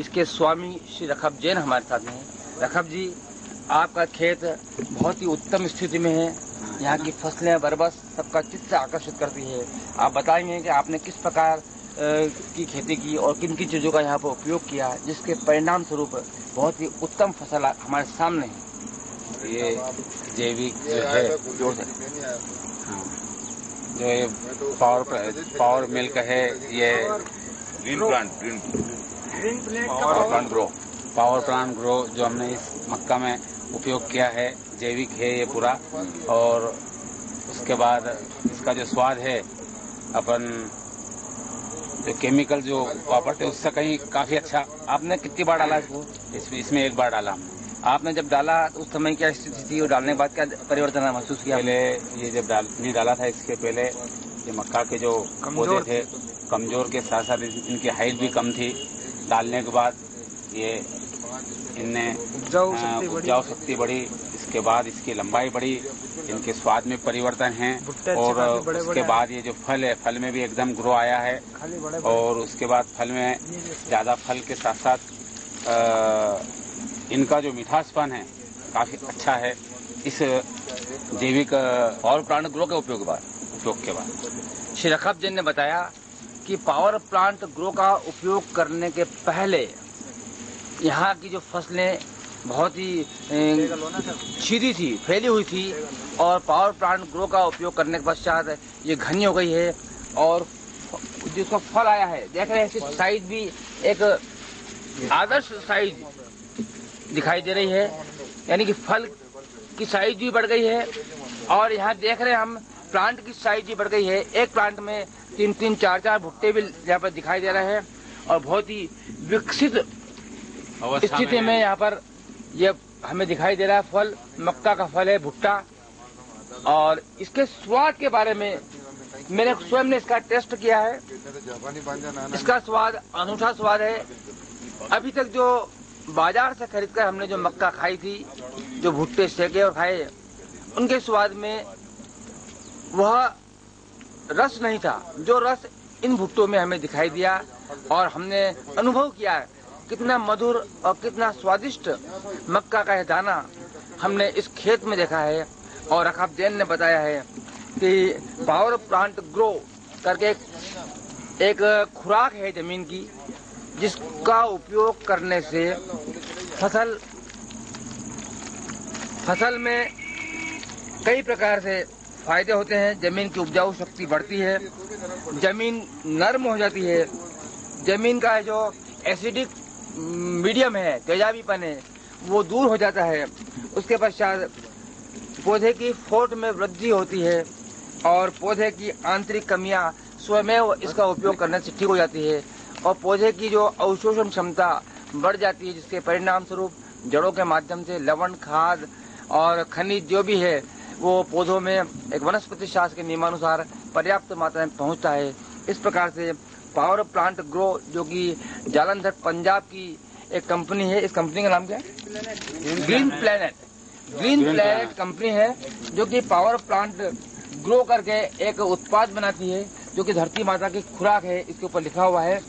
इसके स्वामी श्री रखब जैन हमारे साथ हैं। रखब जी, आपका खेत बहुत ही उत्तम स्थिति में है। यहाँ की फसलें बरबस सबका चित्त आकर्षित करती है। आप बताएंगे कि आपने किस प्रकार की खेती की और किन किन चीजों का यहाँ पर उपयोग किया, जिसके परिणाम स्वरूप बहुत ही उत्तम फसल हमारे सामने है। ये जैविक जो है, जो ये पावर मिल्क है, ये पावर प्लांट ग्रो जो हमने इस मक्का में उपयोग किया है, जैविक है ये पूरा। और उसके बाद इसका जो स्वाद है, अपन जो केमिकल जो वापरते हैं उससे कहीं काफी अच्छा। आपने कितनी बार डाला इसको? इसमें एक बार डाला हमने। आपने जब डाला तो उस समय क्या स्थिति थी और डालने के बाद क्या परिवर्तन महसूस किया? पहले ये जब नहीं डाला था, इसके पहले ये मक्का के जो पौधे थे कमजोर के साथ साथ इनकी हाइट भी कम थी। डालने के बाद ये इनने उपजाऊ शक्ति बढ़ी, इसके बाद इसकी लंबाई बढ़ी, इनके स्वाद में परिवर्तन है। और उसके बाद ये जो फल है, फल में भी एकदम ग्रो आया है। और उसके बाद फल में ज्यादा फल के साथ साथ इनका जो मिठासपन है काफी अच्छा है। इस जैविक पावर प्लांट ग्रो के उपयोग के बाद श्री रखब जैन ने बताया कि पावर प्लांट ग्रो का उपयोग करने के पहले यहाँ की जो फसलें बहुत ही सीधी थी, फैली हुई थी, और पावर प्लांट ग्रो का उपयोग करने के पश्चात ये घनी हो गई है। और जिसका फल आया है, देख रहे हैं इसकी साइज भी एक आदर्श साइज दिखाई दे रही है, यानी कि फल की साइज भी बढ़ गई है। और यहाँ देख रहे हैं हम प्लांट की साइज भी बढ़ गई है। एक प्लांट में 3-3, 4-4 भुट्टे भी यहाँ पर दिखाई दे रहे हैं और बहुत ही विकसित स्थिति में यहाँ पर ये हमें दिखाई दे रहा है। फल मक्का का फल है, भुट्टा। और इसके स्वाद के बारे में मैंने स्वयं ने इसका टेस्ट किया है। इसका स्वाद अनूठा स्वाद है। अभी तक जो बाजार से खरीदकर हमने जो मक्का खाई थी, जो भुट्टे सेके और खाए, उनके स्वाद में वह रस नहीं था जो रस इन भुट्टों में हमें दिखाई दिया। और हमने अनुभव किया कितना मधुर और कितना स्वादिष्ट मक्का का यह दाना हमने इस खेत में देखा है। और रखब जैन ने बताया है कि पावर प्लांट ग्रो करके एक खुराक है जमीन की, जिसका उपयोग करने से फसल में कई प्रकार से फायदे होते हैं। जमीन की उपजाऊ शक्ति बढ़ती है, जमीन नर्म हो जाती है, जमीन का जो एसिडिक मीडियम है, तेजाबीपन है, वो दूर हो जाता है। उसके पश्चात पौधे की फोट में वृद्धि होती है और पौधे की आंतरिक कमियां स्वयं इसका उपयोग करने से ठीक हो जाती है। और पौधे की जो अवशोषण क्षमता बढ़ जाती है, जिसके परिणाम स्वरूप जड़ों के माध्यम से लवण, खाद और खनिज जो भी है वो पौधों में एक वनस्पति शास्त्र के नियमानुसार पर्याप्त मात्रा में पहुंचता है। इस प्रकार से पावर प्लांट ग्रो, जो कि जालंधर पंजाब की एक कंपनी है, इस कंपनी का नाम क्या है? ग्रीन प्लैनेट कंपनी है, जो कि पावर प्लांट ग्रो करके एक उत्पाद बनाती है, जो कि धरती माता की खुराक है। इसके ऊपर लिखा हुआ है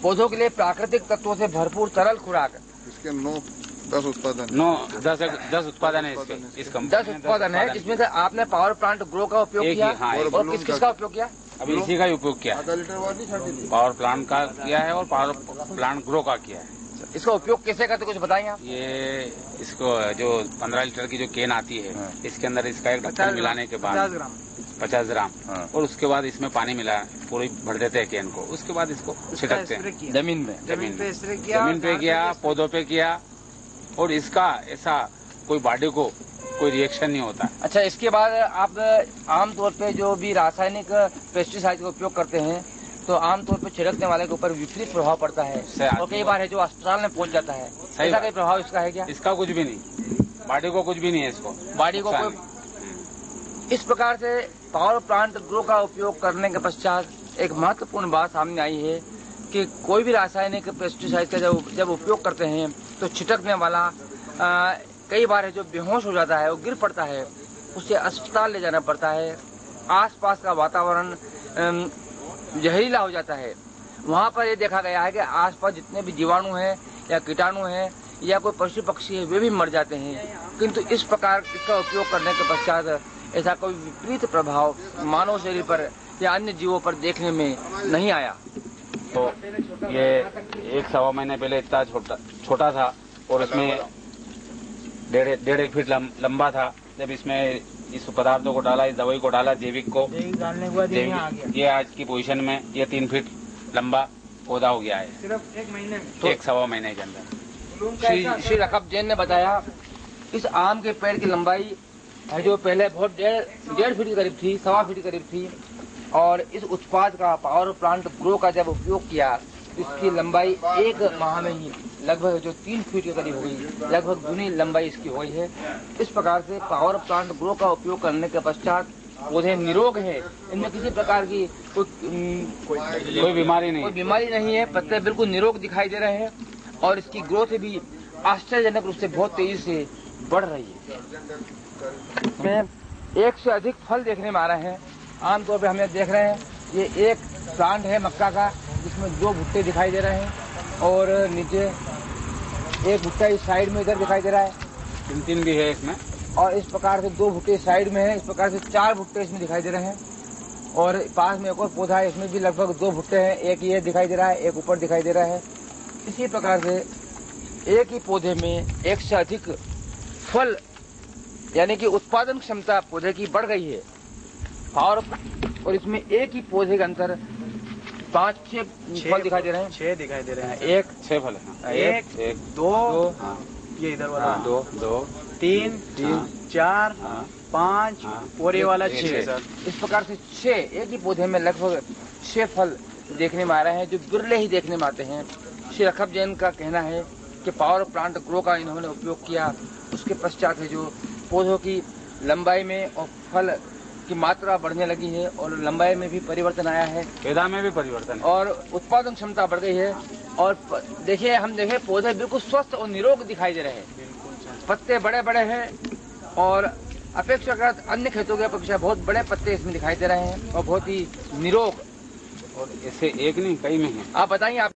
पौधों के लिए प्राकृतिक तत्वों से भरपूर तरल खुराक। इसके 10 उत्पादन है इस कंपनी 10 उत्पादन है, जिसमें से आपने पावर प्लांट ग्रो का उपयोग किया। और किस किस का उपयोग किया? अभी इसी का ही उपयोग किया, पावर प्लांट का किया है और पावर प्लांट ग्रो का किया है। इसका उपयोग कैसे करते कुछ बताएंगे आप? ये इसको जो 15 लीटर की जो केन आती है, इसके अंदर इसका एक ढक्कन मिलाने के बाद 50 ग्राम और उसके बाद इसमें पानी मिला पूरी भर देते हैं केन को। उसके बाद इसको छिड़कते हैं जमीन पे किया, पौधों पे किया, और इसका ऐसा कोई बॉडी को कोई रिएक्शन नहीं होता। अच्छा, इसके बाद आप आमतौर पे जो भी रासायनिक पेस्टिसाइड का उपयोग करते हैं, तो आमतौर पे छिड़कने वाले के ऊपर विपरीत प्रभाव पड़ता है और कई बार है जो अस्पताल में पहुंच जाता है। ऐसा कोई प्रभाव इसका है क्या? इसका कुछ भी नहीं, बॉडी को कुछ भी नहीं है। इसको बॉडी को कोई। इस प्रकार से पावर प्लांट ग्रो का उपयोग करने के पश्चात एक महत्वपूर्ण बात सामने आई है कि कोई भी रासायनिक पेस्टिसाइड का जब उपयोग करते हैं तो छिड़कने वाला कई बार है जो बेहोश हो जाता है, वो गिर पड़ता है, उसे अस्पताल ले जाना पड़ता है। आसपास का वातावरण जहरीला हो जाता है वहाँ पर ये देखा गया है कि आसपास जितने भी जीवाणु हैं या कीटाणु हैं या कोई पशु पक्षी है वे भी मर जाते हैं, किंतु इस प्रकार इसका उपयोग करने के पश्चात ऐसा कोई विपरीत प्रभाव मानव शरीर पर या अन्य जीवों पर देखने में नहीं आया। तो ये 1-1.25 महीने पहले इतना छोटा था और इसमें 1.5 फीट लंबा था। जब इसमें इस पदार्थों को डाला, इस दवाई को डाला, जैविक को डालने के बाद ये आज की पोजीशन में ये 3 फीट लंबा पौधा हो गया है, सिर्फ 1 महीने में, 1-1.25 महीने के अंदर। श्री रकब जैन ने बताया इस आम के पेड़ की लंबाई जो पहले बहुत 1.5 फीट के करीब थी, 1.25 फीट के करीब थी, और इस उत्पाद का पावर प्लांट ग्रो का जब उपयोग किया इसकी लंबाई 1 माह में ही लगभग जो 3 फीट के करीब हुई, लगभग दुनी लंबाई इसकी हुई है। इस प्रकार से पावर प्लांट ग्रो का उपयोग करने के पश्चात पौधे निरोग है, इनमें किसी प्रकार की कोई बीमारी नहीं है, पत्ते बिल्कुल निरोग दिखाई दे रहे हैं और इसकी ग्रोथ भी आश्चर्यजनक रूप से बहुत तेजी से बढ़ रही है। इसमें 1 से अधिक फल देखने में आ रहे हैं। आमतौर पर हम देख रहे हैं ये एक प्लांट है मक्का का जिसमें 2 भुट्टे दिखाई दे रहे हैं और नीचे एक भुट्टा इस साइड में इधर दिखाई दे रहा है, 3 भी है इसमें, और इस प्रकार से 2 भुट्टे साइड में है, इस प्रकार से 4 भुट्टे इसमें दिखाई दे रहे हैं। और पास में एक और पौधा है, इसमें भी लगभग 2 भुट्टे हैं, एक ये दिखाई दे रहा है, एक ऊपर दिखाई दे रहा है। इसी प्रकार से एक ही पौधे में 1 से अधिक फल यानी कि उत्पादन क्षमता पौधे की बढ़ गई है। और इसमें एक ही पौधे के अंदर 5-6 फल दिखाई दे रहे हैं, 6 दिखाई दे रहे हैं, 6 फल है, 1 2 ये इधर वाला 2 3 4 5 और ये वाला 6 सर। इस प्रकार से 6 एक ही पौधे में लगभग 6 फल देखने में आ रहे हैं जो बिरले ही देखने में आते हैं। श्री रकब जैन का कहना है कि पावर प्लांट ग्रो का इन्होंने उपयोग किया, उसके पश्चात है जो पौधों की लंबाई में और फल की मात्रा बढ़ने लगी है और लंबाई में भी परिवर्तन आया है, पैदा में भी परिवर्तन और उत्पादन क्षमता बढ़ गई है। और देखिए हम देखें पौधे बिल्कुल स्वस्थ और निरोग दिखाई दे रहे हैं, पत्ते बड़े बड़े हैं और अपेक्षाकृत अन्य खेतों की अपेक्षा बहुत बड़े पत्ते इसमें दिखाई दे रहे हैं और बहुत ही निरोग। और ऐसे एक नहीं कई में है। आप बताइए आप